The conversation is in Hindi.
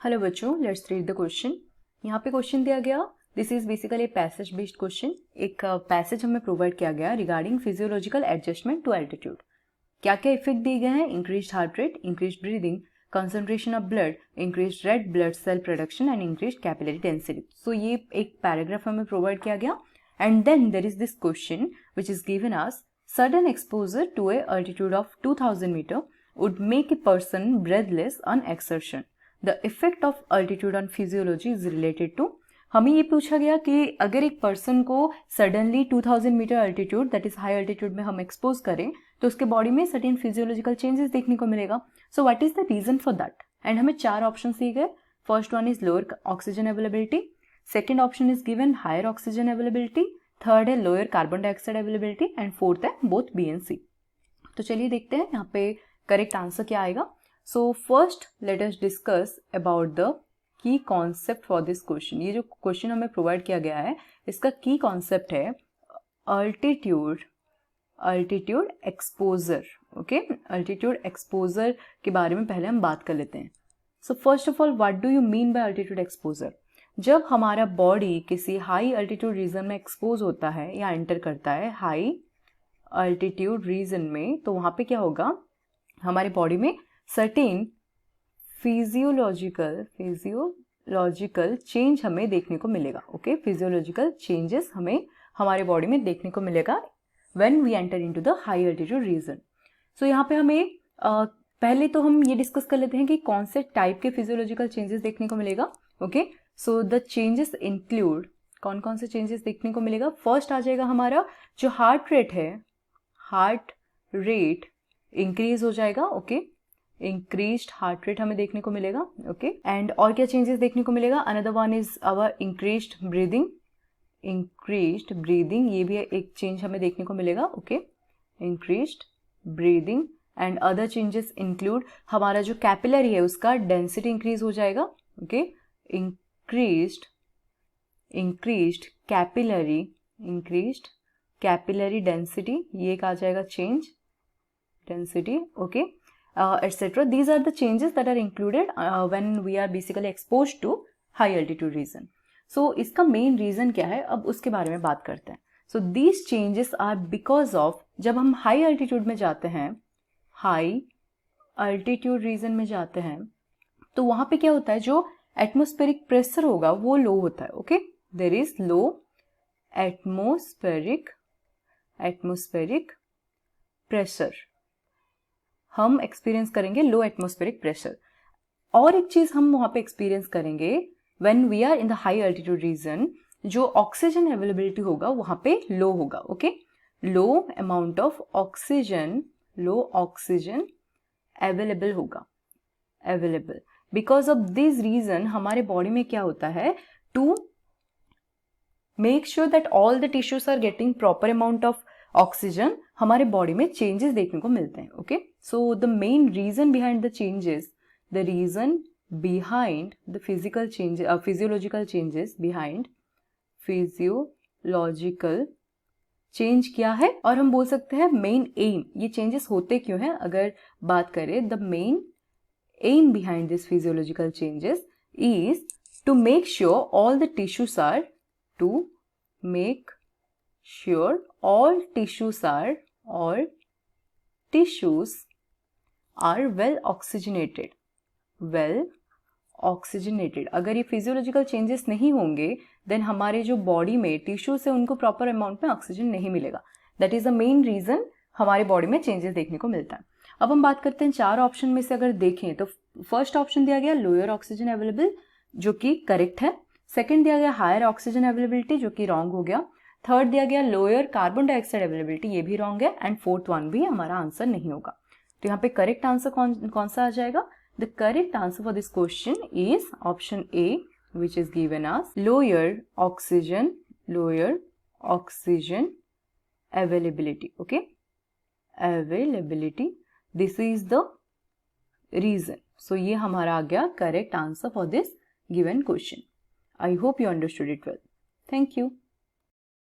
हेलो बच्चों, लेट्स रीड द क्वेश्चन। यहाँ पे क्वेश्चन दिया गया, this is basically passage based question. एक पैसेज हमें प्रोवाइड किया गया regarding physiological adjustment to altitude. क्या क्या इफेक्ट दिए गए हैं? Increase heart rate, increase breathing, concentration of blood, increase red blood cell production and increase capillary density. So ये एक पैराग्राफ हमें प्रोवाइड किया गया and then there is this question which is given us, sudden exposure to a altitude of 2000 meter would make a person breathless on exertion. The effect of altitude on physiology is related to। हमें ये पूछा गया कि अगर एक पर्सन को suddenly 2000 metre altitude, that is high altitude में हम एक्सपोज करें तो उसके बॉडी में सर्टेन फिजियोलॉजिकल चेंजेस देखने को मिलेगा। So what is the reason for that? And हमें 4 ऑप्शन दिए गए। First one is lower oxygen availability, second option is given higher oxygen availability, third है lower carbon dioxide availability and fourth है बोथ बी एंड सी। तो चलिए देखते हैं यहाँ पे करेक्ट आंसर क्या आएगा। So first let us discuss about the key concept for this question. ये जो क्वेश्चन हमें प्रोवाइड किया गया है इसका की कॉन्सेप्ट है altitude exposure. Okay, altitude exposure के बारे में पहले हम बात कर लेते हैं। So first of all, what do you mean by altitude exposure? जब हमारा बॉडी किसी हाई अल्टीट्यूड रीजन में एक्सपोज होता है या एंटर करता है हाई अल्टीट्यूड रीजन में, तो वहाँ पे क्या होगा, हमारे बॉडी में सर्टेन फिजियोलॉजिकल चेंज हमें देखने को मिलेगा। ओके, फिजियोलॉजिकल चेंजेस हमें हमारे बॉडी में देखने को मिलेगा when we enter into the high altitude region. So यहाँ पे हमें पहले तो हम ये डिस्कस कर लेते हैं कि कौन से टाइप के फिजियोलॉजिकल चेंजेस देखने को मिलेगा। Okay, so the changes include, कौन कौन से चेंजेस देखने को मिलेगा? फर्स्ट आ जाएगा हमारा जो हार्ट रेट है, हार्ट रेट इंक्रीज हो जाएगा। ओके, इंक्रीज्ड हार्ट रेट हमें देखने को मिलेगा। ओके, एंड और क्या चेंजेस देखने को मिलेगा? Another one is our increased breathing, ये भी एक चेंज हमें देखने को मिलेगा। Okay, increased breathing and other changes include हमारा जो कैपिलरी है उसका डेंसिटी इंक्रीज हो जाएगा। ओके, increased capillary density, ये एक आ जाएगा change, density, okay, etc. These are the changes that are included when we are basically exposed to high altitude region. So इसका मेन रीजन क्या है, अब उसके बारे में बात करते हैं। So these changes are because of, जब हम हाई अल्टीट्यूड में जाते हैं, हाई अल्टीट्यूड रीजन में जाते हैं, तो वहां पे क्या होता है, जो एटमॉस्फेरिक प्रेशर होगा वो लो होता है। Okay, there is low atmospheric pressure, हम एक्सपीरियंस करेंगे लो एटमॉस्फेरिक प्रेशर। और एक चीज हम वहां पे एक्सपीरियंस करेंगे when we are in the high altitude region, जो ऑक्सीजन अवेलेबिलिटी होगा वहां पे लो होगा। Okay, low amount of oxygen available होगा, available. Because of this reason हमारे बॉडी में क्या होता है, to make sure that all the tissues are getting proper amount of oxygen, हमारे बॉडी में चेंजेस देखने को मिलते हैं। Okay, so the main reason behind the changes, the reason behind the physiological changes behind physiological change क्या है, और हम बोल सकते हैं मेन एम, ये चेंजेस होते क्यों हैं। अगर बात करें, the main aim behind this physiological changes is to make sure all tissues are well oxygenated। अगर ये फिजियोलॉजिकल चेंजेस नहीं होंगे देन हमारे जो बॉडी में टिश्यूज है उनको प्रॉपर अमाउंट में ऑक्सीजन नहीं मिलेगा। That is the main reason हमारे बॉडी में चेंजेस देखने को मिलता है। अब हम बात करते हैं 4 ऑप्शन में से अगर देखें तो फर्स्ट ऑप्शन दिया गया लोअर ऑक्सीजन अवेलेबल, जो कि करेक्ट है। सेकंड दिया गया हायर ऑक्सीजन अवेलेबिलिटी, जो कि रॉन्ग हो गया। थर्ड दिया गया लोअर कार्बन डाइऑक्साइड अवेलेबिलिटी, ये भी रॉन्ग है। एंड फोर्थ वन भी हमारा आंसर नहीं होगा। तो यहाँ पे करेक्ट आंसर कौन सा आ जाएगा? The correct answer for this question is option A, which is given as lower oxygen availability. Okay, availability, this is the reason. So ये हमारा आ गया correct answer for this given question. I hope you understood it well. Thank you.